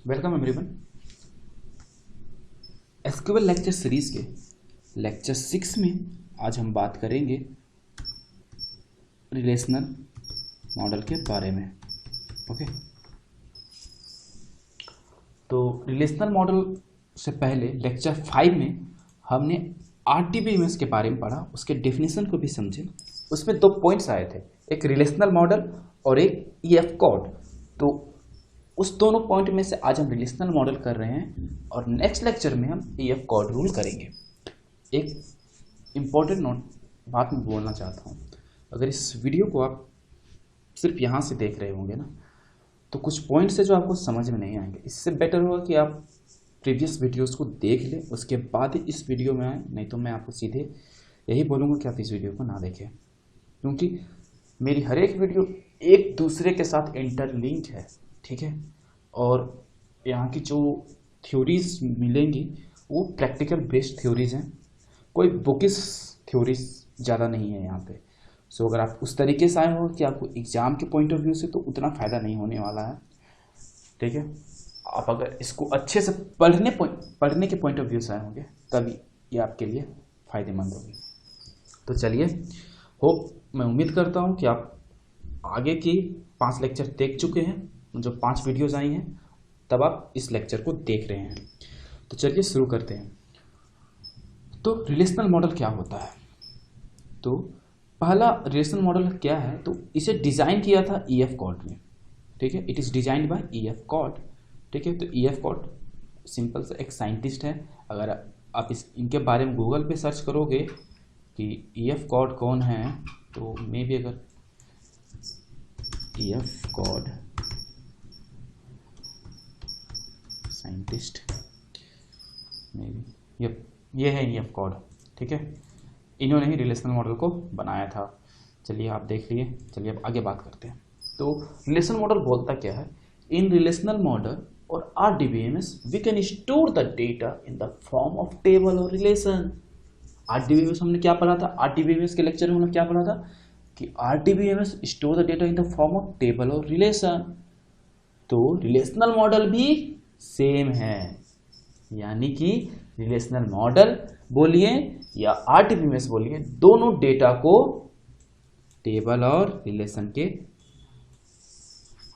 Welcome everyone. SQL lecture series के lecture 6 में आज हम बात करेंगे रिलेशनल मॉडल के बारे में। ओके, तो रिलेशनल मॉडल से पहले लेक्चर 5 में हमने आरडीबीएमएस के बारे में पढ़ा, उसके डेफिनेशन को भी समझे। उसमें 2 पॉइंट्स आए थे, एक रिलेशनल मॉडल और एक ईएफ कोड। तो उस दोनों पॉइंट में से आज हम रिलेशनल मॉडल कर रहे हैं और नेक्स्ट लेक्चर में हम ईएफ कोड रूल करेंगे। एक इम्पॉर्टेंट बात मैं बोलना चाहता हूँ, अगर इस वीडियो को आप सिर्फ यहाँ से देख रहे होंगे ना, तो कुछ पॉइंट्स है जो आपको समझ में नहीं आएंगे। इससे बेटर होगा कि आप प्रीवियस वीडियोस को देख लें, उसके बाद ही इस वीडियो में आए। नहीं तो मैं आपको सीधे यही बोलूँगा कि आप इस वीडियो को ना देखें, क्योंकि मेरी हर एक वीडियो एक दूसरे के साथ इंटरलिंक है, ठीक है। और यहाँ की जो थ्योरीज मिलेंगी वो प्रैक्टिकल बेस्ड थ्योरीज हैं, कोई बुकिश थ्योरीज ज़्यादा नहीं है यहाँ पे। सो अगर आप उस तरीके से आए हो कि आपको एग्ज़ाम के पॉइंट ऑफ व्यू से, तो उतना फ़ायदा नहीं होने वाला है, ठीक है। आप अगर इसको अच्छे से पढ़ने के पॉइंट ऑफ व्यू से आए होंगे तभी ये आपके लिए फ़ायदेमंद होगी। तो चलिए, मैं उम्मीद करता हूँ कि आप आगे की 5 लेक्चर देख चुके हैं, जो 5 वीडियोज़ आई हैं, तब आप इस लेक्चर को देख रहे हैं। तो चलिए शुरू करते हैं। तो रिलेशनल मॉडल क्या होता है? तो पहला रिलेशनल मॉडल क्या है, तो इसे डिज़ाइन किया था ईएफ कोड ने, ठीक है। It is designed by EF code, ठीक है। तो ईएफ कोड सिंपल से एक साइंटिस्ट है। अगर आप इनके बारे में गूगल पे सर्च करोगे कि ईएफ कोड कौन है, तो मे बी अगर EF code scientist may be, ये है ईएफ कोड, ठीक है। इन्होंने ही रिलेशनल मॉडल को बनाया था। चलिए आप देख लिए, चलिए अब आगे बात करते हैं। तो रिलेशनल मॉडल बोलता क्या है? इन रिलेशनल मॉडल और RDBMS we can store the data in the form of table और रिलेशन। आरडीबीएमएस हमने क्या पढ़ा था? आरडीबीएमएस के लेक्चर में हमने क्या पढ़ा था कि RDBMS store the data in the form of table और रिलेशन। तो रिलेशनल मॉडल भी सेम है, यानी कि रिलेशनल मॉडल बोलिए या आरडीबीएमएस बोलिए, दोनों डेटा को टेबल और रिलेशन के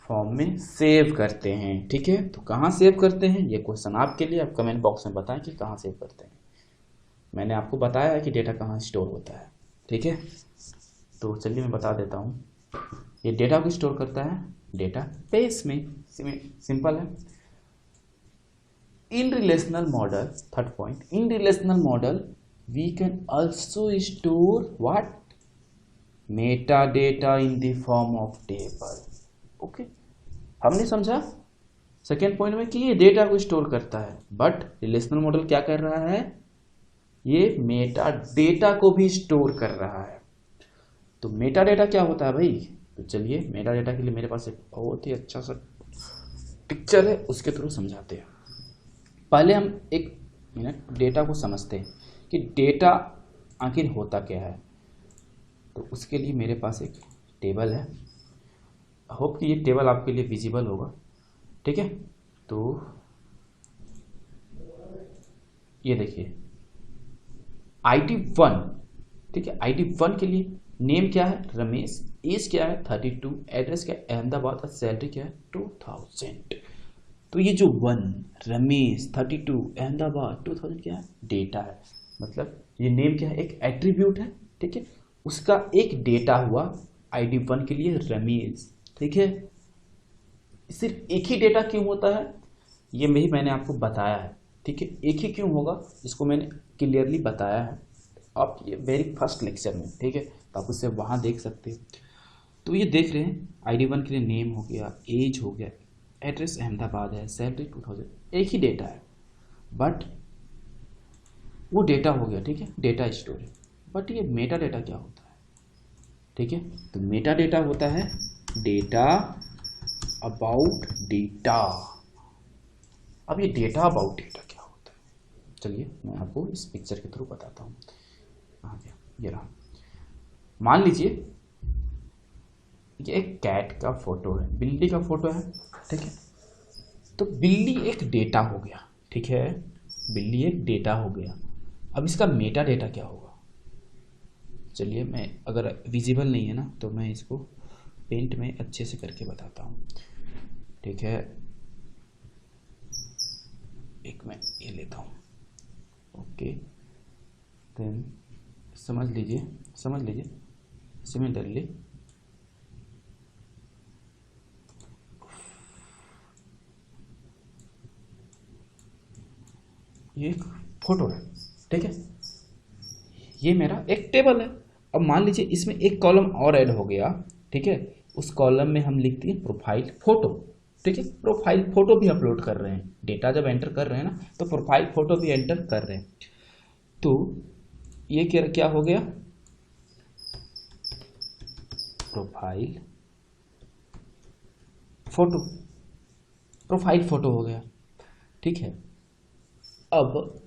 फॉर्म में सेव करते हैं, ठीक है। तो कहाँ सेव करते हैं, ये क्वेश्चन आपके लिए, आप कमेंट बॉक्स में बताएं कि कहाँ सेव करते हैं। मैंने आपको बताया है कि डेटा कहाँ स्टोर होता है, ठीक है। तो चलिए मैं बता देता हूँ। ये डेटा को स्टोर करता है डेटा बेस में, सिंपल है। In relational model, third point, in relational model we can also store what? Meta data in the form of table. Okay, हमने समझा सेकेंड पॉइंट में कि ये डेटा को स्टोर करता है, बट रिलेशनल मॉडल क्या कर रहा है? ये मेटा डेटा को भी स्टोर कर रहा है। तो मेटा डेटा क्या होता है भाई? तो चलिए मेटा डेटा के लिए मेरे पास एक बहुत ही अच्छा सा पिक्चर है, उसके थ्रू समझाते हैं। पहले हम एक मिनट डेटा को समझते हैं कि डेटा आखिर होता क्या है। तो उसके लिए मेरे पास एक टेबल है, होप कि ये टेबल आपके लिए विजिबल होगा, ठीक है। तो ये देखिए ID1, ठीक है। ID1 के लिए नेम क्या है? रमेश। एज क्या है? 32। एड्रेस क्या है? अहमदाबाद। और सैलरी क्या है? 2000। तो ये जो 1 रमेश, 32 अहमदाबाद, 2000 क्या है? डेटा है। मतलब ये नेम क्या है? एक एट्रीब्यूट है, ठीक है। उसका एक डेटा हुआ ID1 के लिए रमेश, ठीक है। सिर्फ एक ही डेटा क्यों होता है, ये मैंने आपको बताया है, ठीक है। एक ही क्यों होगा इसको मैंने क्लियरली बताया है आप ये वेरी फर्स्ट लेक्चर में, ठीक है। तो आप उससे वहाँ देख सकते हैं। तो ये देख रहे हैं ID1 के लिए नेम हो गया, एज हो गया, एड्रेस अहमदाबाद है, सैलरी 2000, एक ही डेटा है, बट वो डेटा हो गया, ठीक है, डेटा स्टोरेज। बट ये मेटा डेटा क्या होता है, ठीक है। तो मेटा डेटा होता है डेटा अबाउट डेटा। अब ये डेटा अबाउट डेटा क्या होता है, चलिए मैं आपको इस पिक्चर के थ्रू बताता हूँ। कहाँ गया? ये रहा। मान लीजिए ये एक कैट का फोटो है, बिल्ली का फोटो है, ठीक है। तो बिल्ली एक डेटा हो गया, ठीक है, बिल्ली एक डेटा हो गया। अब इसका मेटा डेटा क्या होगा? चलिए, मैं अगर विजिबल नहीं है ना तो मैं इसको पेंट में अच्छे से करके बताता हूँ, ठीक है। एक मैं ये लेता हूँ, ओके, देन समझ लीजिए सिमिलरली ये एक फोटो है, ठीक है, ये मेरा एक टेबल है। अब मान लीजिए इसमें एक कॉलम और ऐड हो गया, ठीक है, उस कॉलम में हम लिखते हैं प्रोफाइल फोटो, ठीक है, प्रोफाइल फोटो भी अपलोड कर रहे हैं, डेटा जब एंटर कर रहे हैं ना तो प्रोफाइल फोटो भी एंटर कर रहे हैं। तो ये क्या हो गया? प्रोफाइल फोटो, प्रोफाइल फोटो हो गया, ठीक है। अब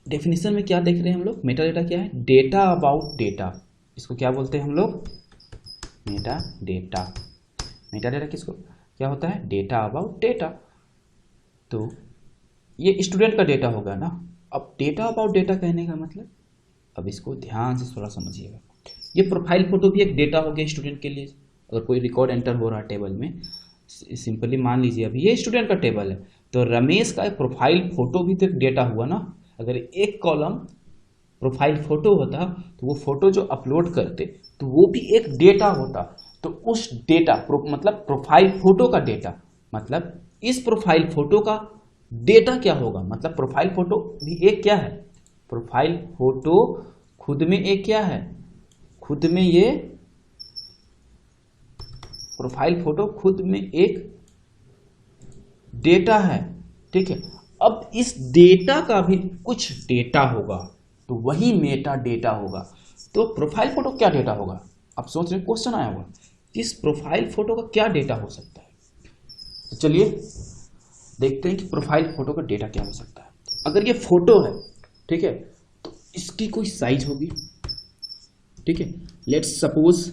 डेफिनेशन में क्या देख रहे हैं हम लोग? मेटा डेटा क्या है? डेटा अबाउट डेटा, इसको क्या बोलते हैं हम लोग? Meta data. मेटा डेटा किसको क्या होता है? Data about data. तो ये स्टूडेंट का डेटा होगा ना। अब डेटा अबाउट डेटा कहने का मतलब, अब इसको ध्यान से थोड़ा समझिएगा, ये प्रोफाइल फोटो भी एक डेटा हो गया स्टूडेंट के लिए। अगर कोई रिकॉर्ड एंटर हो रहा है टेबल में, सिंपली मान लीजिए अभी ये स्टूडेंट का टेबल है, तो रमेश का प्रोफाइल फोटो भी तो एक डेटा हुआ ना। अगर एक कॉलम प्रोफाइल फोटो होता तो वो फोटो जो अपलोड करते तो वो भी एक डेटा होता। तो उस डेटा मतलब प्रोफाइल फोटो का डेटा, मतलब इस प्रोफाइल फोटो का डेटा क्या होगा? मतलब प्रोफाइल फोटो भी एक क्या है? प्रोफाइल फोटो खुद में एक क्या है? खुद में ये प्रोफाइल फोटो खुद में एक डेटा है, ठीक है। अब इस डेटा का भी कुछ डेटा होगा, तो वही मेटा डेटा होगा। तो प्रोफाइल फोटो क्या डेटा होगा? आप सोच रहे क्वेश्चन आया होगा, इस प्रोफाइल फोटो का क्या डेटा हो सकता है? तो चलिए देखते हैं कि प्रोफाइल फोटो का डेटा क्या हो सकता है। अगर ये फोटो है, ठीक है, तो इसकी कोई साइज होगी, ठीक है। लेट्स सपोज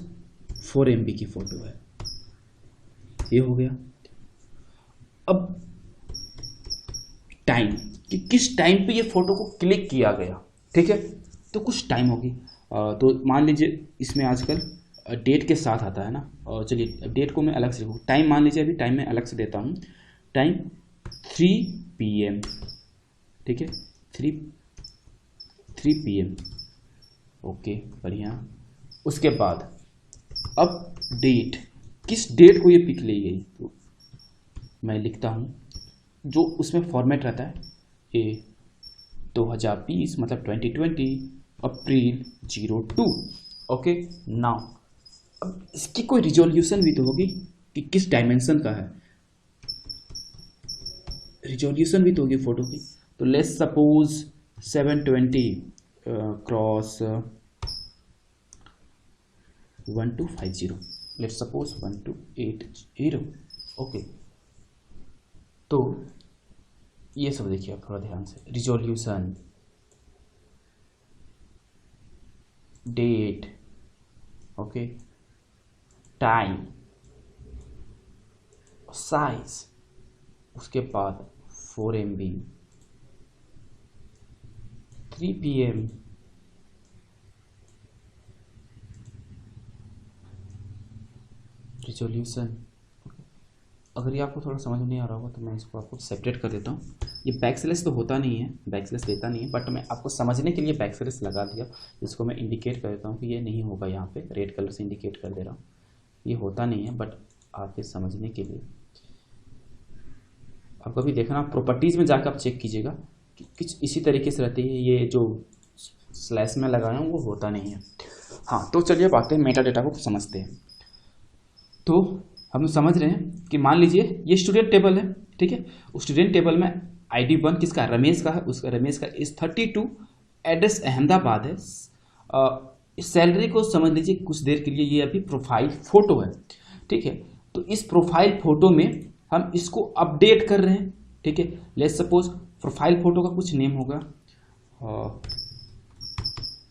4 MB की फोटो है, ये हो गया। अब टाइम कि किस टाइम पे ये फोटो को क्लिक किया गया, ठीक है, तो कुछ टाइम होगी। तो मान लीजिए इसमें आजकल डेट के साथ आता है ना, और चलिए डेट को मैं अलग से लिखूँ, टाइम मान लीजिए अभी टाइम मैं अलग से देता हूँ, टाइम 3 PM, ठीक है, 3 PM, ओके, बढ़िया। उसके बाद अब डेट, किस डेट को ये पिक ली गई, तो मैं लिखता हूँ जो उसमें फॉर्मेट रहता है, ये 2020 मतलब 2020 अप्रैल 02, ओके। नाउ अब इसकी कोई रिजोल्यूशन भी तो होगी कि किस डायमेंशन का है, रिजोल्यूशन भी तो होगी फोटो की। तो let's suppose 720 cross 1250, let's suppose 1280, okay. तो ये सब देखिए आप थोड़ा ध्यान से, resolution, date, okay, time, size, उसके बाद 4 MB, 3 PM, रिजोल्यूशन। अगर ये आपको थोड़ा समझ में नहीं आ रहा होगा तो मैं इसको आपको सेपरेट कर देता हूँ। ये बैकस्लैश तो होता नहीं है, बैकस्लैश देता नहीं है, बट मैं आपको समझने के लिए बैकस्लैश लगा दिया, जिसको मैं इंडिकेट कर देता हूँ कि ये नहीं होगा, यहाँ पे रेड कलर से इंडिकेट कर दे रहा हूँ, ये होता नहीं है, बट आपके समझने के लिए। आप कभी देखना, प्रॉपर्टीज़ में जाकर आप चेक कीजिएगा कि कुछ इसी तरीके से रहती है, ये जो स्लैश में लगाया हूँ वो होता नहीं है। हाँ, तो चलिए अब आते हैं मेटा डेटा को समझते हैं। तो हम समझ रहे हैं कि मान लीजिए ये स्टूडेंट टेबल है, ठीक है, उस स्टूडेंट टेबल में ID 1 किसका है? रमेश का है। उसका रमेश का एज 32, एड्रेस अहमदाबाद है। सैलरी को समझ लीजिए कुछ देर के लिए, ये अभी प्रोफाइल फोटो है, ठीक है। तो इस प्रोफाइल फोटो में हम इसको अपडेट कर रहे हैं, ठीक है। लेट्स सपोज प्रोफाइल फोटो का कुछ नेम होगा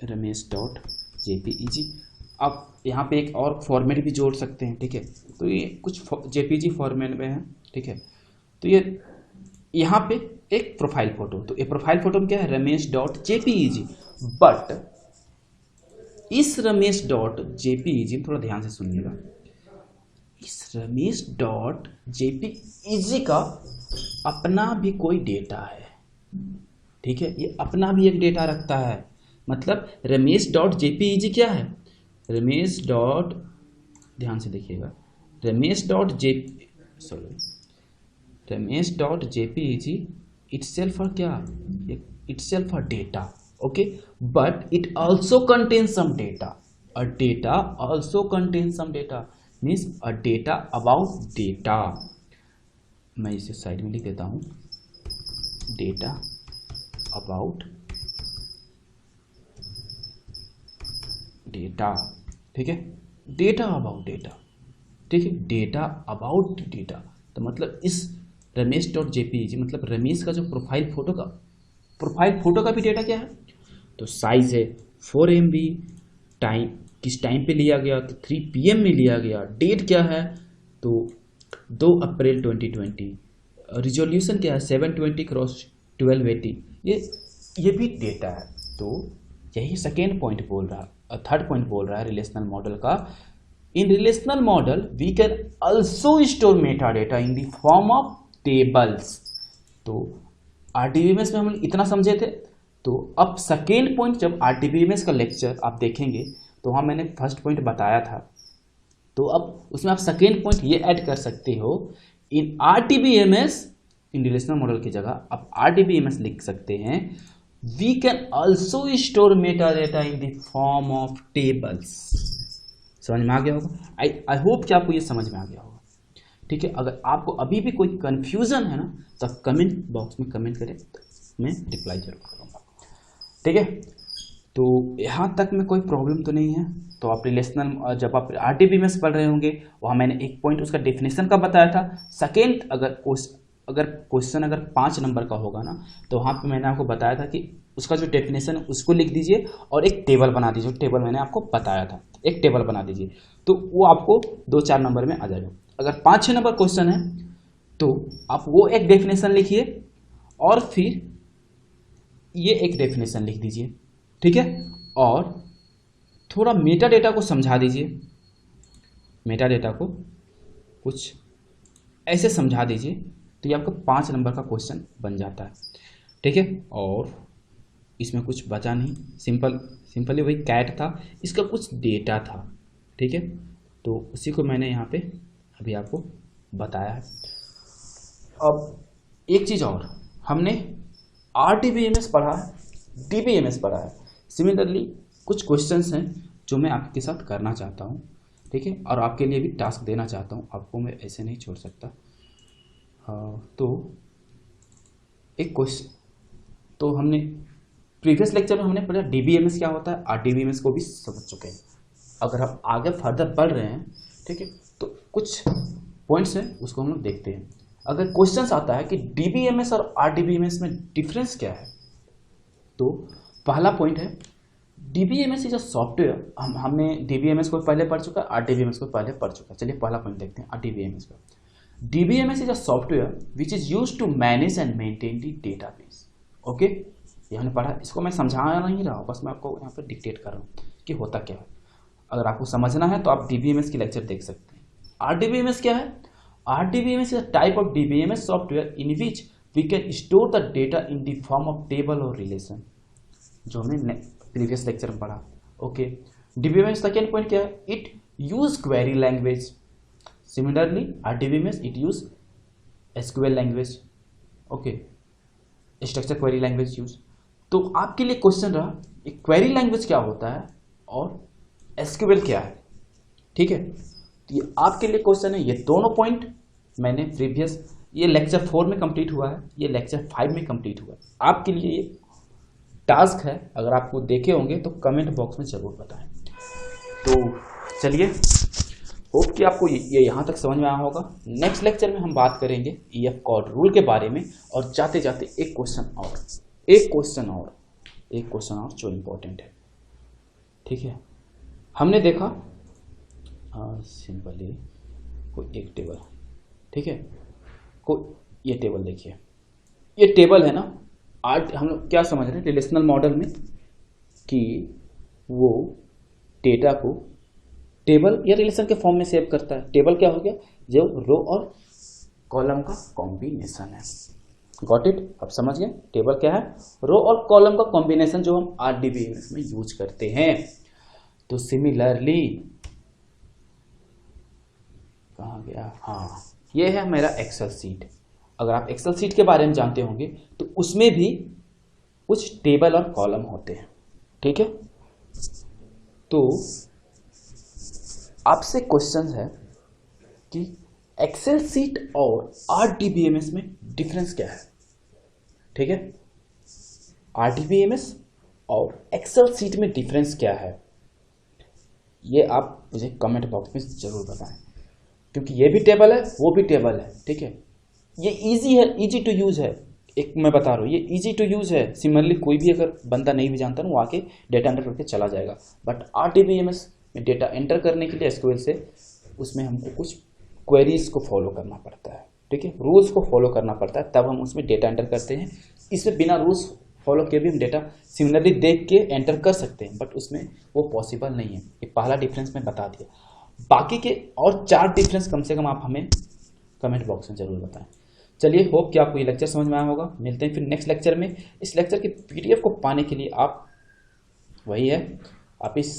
ramesh.jpeg। आप यहाँ पे एक और फॉर्मेट भी जोड़ सकते हैं, ठीक है। तो ये कुछ JPG फॉर्मेट में है, ठीक है। तो ये यहाँ पे एक प्रोफाइल फोटो, तो ये प्रोफाइल फोटो में क्या है, रमेश डॉट जेपीईजी। बट इस रमेश डॉट जेपीईजी, थोड़ा ध्यान से सुनिएगा, इस रमेश डॉट जेपीईजी का अपना भी कोई डेटा है, ठीक है, ये अपना भी एक डेटा रखता है। मतलब रमेश डॉट जेपीईजी क्या है, रमेश डॉट, ध्यान से देखिएगा, रमेश डॉट जेपीईजी itself और क्या, itself और data, okay, but it also contains some data, a data also contains some data, means a data about data। मैं इसे साइड में लिख देता हूँ, डेटा अबाउट डेटा, ठीक है, डेटा अबाउट डेटा, ठीक है, डेटा अबाउट डेटा। तो मतलब इस रमेश डॉट जेपीईजी, मतलब रमेश का जो प्रोफाइल फोटो का भी डेटा क्या है, तो साइज है 4 MB, टाइम किस टाइम पे लिया गया, तो 3 PM में लिया गया, डेट क्या है, तो 2 अप्रैल 2020, रिजोल्यूशन क्या है 720x1280, ये भी डेटा है। तो यही सेकेंड पॉइंट बोल रहा है, थर्ड पॉइंट बोल रहा है रिलेशनल मॉडल का। In relational model we can also store meta data in the form of tables. तो आरडीबीएमएस में हम इतना समझे थे। तो अब सेकेंड पॉइंट, जब आरडीबीएमएस का लेक्चर आप देखेंगे तो वहाँ मैंने फर्स्ट पॉइंट बताया था, तो अब उसमें आप सेकेंड पॉइंट ये ऐड कर सकते हो, in RDBMS, in relational model की जगह आप आरडीबीएमएस लिख सकते हैं, we can also store meta data in the form of tables. समझ में आ गया होगा, आई होप कि आपको ये समझ में आ गया होगा, ठीक है। अगर आपको अभी भी कोई कन्फ्यूजन है ना, तो आप कमेंट बॉक्स में कमेंट करें, मैं रिप्लाई जरूर करूँगा, ठीक है। तो यहाँ तक में कोई प्रॉब्लम तो नहीं है। तो आप रिलेशनल, जब आप आरडीबीएमएस पढ़ रहे होंगे, वहाँ मैंने एक पॉइंट उसका डेफिनेशन का बताया था। सेकेंड, अगर क्वेश्चन 5 नंबर का होगा ना, तो वहाँ पे मैंने आपको बताया था कि उसका जो डेफिनेशन है उसको लिख दीजिए और एक टेबल बना दीजिए। टेबल मैंने आपको बताया था, एक टेबल बना दीजिए, तो वो आपको 2-4 नंबर में आ जाएगा। अगर 5-6 नंबर क्वेश्चन है तो आप वो एक डेफिनेशन लिखिए और फिर ये एक डेफिनेशन लिख दीजिए, ठीक है। और थोड़ा मेटा डेटा को समझा दीजिए, मेटा डेटा को कुछ ऐसे समझा दीजिए, तो ये आपका 5 नंबर का क्वेश्चन बन जाता है, ठीक है। और इसमें कुछ बचा नहीं, सिंपली वही कैट था, इसका कुछ डेटा था, ठीक है। तो उसी को मैंने यहाँ पे अभी आपको बताया है। अब एक चीज़ और, हमने आरडीबीएमएस पढ़ा है, डीबीएमएस पढ़ा है। सिमिलरली कुछ क्वेश्चंस हैं जो मैं आपके साथ करना चाहता हूँ, ठीक है, और आपके लिए भी टास्क देना चाहता हूँ, आपको मैं ऐसे नहीं छोड़ सकता। तो एक क्वेश्चन, तो हमने प्रीवियस लेक्चर में हमने पढ़ा डीबीएमएस क्या होता है, आरडीबीएमएस को भी समझ चुके हैं। अगर हम आगे फर्दर बढ़ रहे हैं, ठीक है, तो कुछ पॉइंट्स हैं उसको हम लोग देखते हैं। अगर क्वेश्चंस आता है कि डीबीएमएस और आरडीबीएमएस में डिफरेंस क्या है, तो पहला पॉइंट है डीबीएमएस इज अ सॉफ्टवेयर। हमने डीबीएमएस को पहले पढ़ चुका है, आरडीबीएमएस को पहले पढ़ चुका है। चलिए पहला पॉइंट देखते हैं आरडीबीएमएस का। DBMS is a software which is used to manage and maintain the database. Okay, ये हमने पढ़ा, इसको मैं समझा नहीं रहा हूँ, बस मैं आपको यहाँ पर डिक्टेट कर रहा हूँ कि होता क्या है। अगर आपको समझना है तो आप डीबीएमएस की लेक्चर देख सकते हैं। आरडीबीएमएस क्या है? RDBMS is a type of DBMS software in which we can store the data in the form of table और रिलेशन, जो हमने प्रीवियस लेक्चर में पढ़ा। ओके, डीबीएमएस सेकेंड पॉइंट क्या है? It use query language. Similarly RDBMS it use SQL language. Okay, structure query language use. तो आपके लिए क्वेश्चन रहा क्वेरी लैंग्वेज क्या होता है और एसक्यूएल क्या है, ठीक है। तो ये आपके लिए क्वेश्चन है। ये दोनों पॉइंट मैंने प्रीवियस, ये लेक्चर 4 में कंप्लीट हुआ है, ये लेक्चर 5 में कंप्लीट हुआ है। आपके लिए ये टास्क है, अगर आपको देखे होंगे तो कमेंट बॉक्स में जरूर बताएं। तो चलिए, होप कि आपको ये यहाँ तक समझ में आया होगा। नेक्स्ट लेक्चर में हम बात करेंगे ईएफ कॉर्ड रूल के बारे में, और जाते जाते एक क्वेश्चन और जो इम्पोर्टेंट है, ठीक है। हमने देखा सिंपली कोई एक टेबल, ठीक है, कोई ये टेबल देखिए, ये टेबल है ना। आज हम लोग क्या समझ रहे हैं रिलेशनल मॉडल में कि वो डेटा को टेबल या रिलेशन के फॉर्म में सेव करता है। टेबल क्या हो गया, जो रो और कॉलम का कॉम्बिनेशन है। गॉट इट, अब समझ गए टेबल क्या है, रो और कॉलम का कॉम्बिनेशन जो हम आरडीबीएमएस में यूज करते हैं। तो सिमिलरली कहाँ गया, हाँ ये है मेरा एक्सेल सीट। अगर आप एक्सेल सीट के बारे में जानते होंगे तो उसमें भी कुछ टेबल और कॉलम होते हैं, ठीक है। तो आपसे क्वेश्चन है कि एक्सेल सीट और आरडीबीएमएस में डिफरेंस क्या है, ठीक है। आरडीबीएमएस और एक्सेल सीट में डिफरेंस क्या है, ये आप मुझे कमेंट बॉक्स में जरूर बताएं, क्योंकि ये भी टेबल है वो भी टेबल है, ठीक है। ये इजी है, इजी टू यूज है। एक मैं बता रहा हूँ, ये इजी टू यूज है। सिमिलरली कोई भी अगर बंदा नहीं भी जानता ना, वो आके डेटा एंटर करके चला जाएगा। बट आरडीबीएमएस में डेटा एंटर करने के लिए एसक्यूएल से उसमें हमको कुछ क्वेरीज को फॉलो करना पड़ता है, ठीक है, रूल्स को फॉलो करना पड़ता है, तब हम उसमें डेटा एंटर करते हैं। इसमें बिना रूल्स फॉलो किए भी हम डेटा सिमिलरली देख के एंटर कर सकते हैं, बट उसमें वो पॉसिबल नहीं है। ये पहला डिफरेंस मैं बता दिया। बाकी के और 4 डिफरेंस कम से कम आप हमें कमेंट बॉक्स में जरूर बताएं। चलिए, होप कि आपको ये लेक्चर समझ में आया होगा। मिलते हैं फिर नेक्स्ट लेक्चर में। इस लेक्चर की पीडीएफ को पाने के लिए आप वही है, आप इस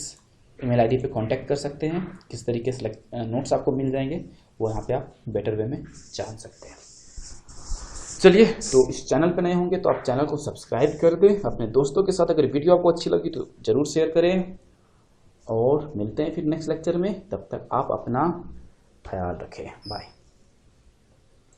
ईमेल आईडी पे कांटेक्ट कर सकते हैं। किस तरीके से नोट्स आपको मिल जाएंगे वो यहाँ पे आप बेटर वे में जान सकते हैं। चलिए, तो इस चैनल पे नए होंगे तो आप चैनल को सब्सक्राइब कर दें अपने दोस्तों के साथ। अगर वीडियो आपको अच्छी लगी तो ज़रूर शेयर करें, और मिलते हैं फिर नेक्स्ट लेक्चर में। तब तक आप अपना ख्याल रखें। बाय।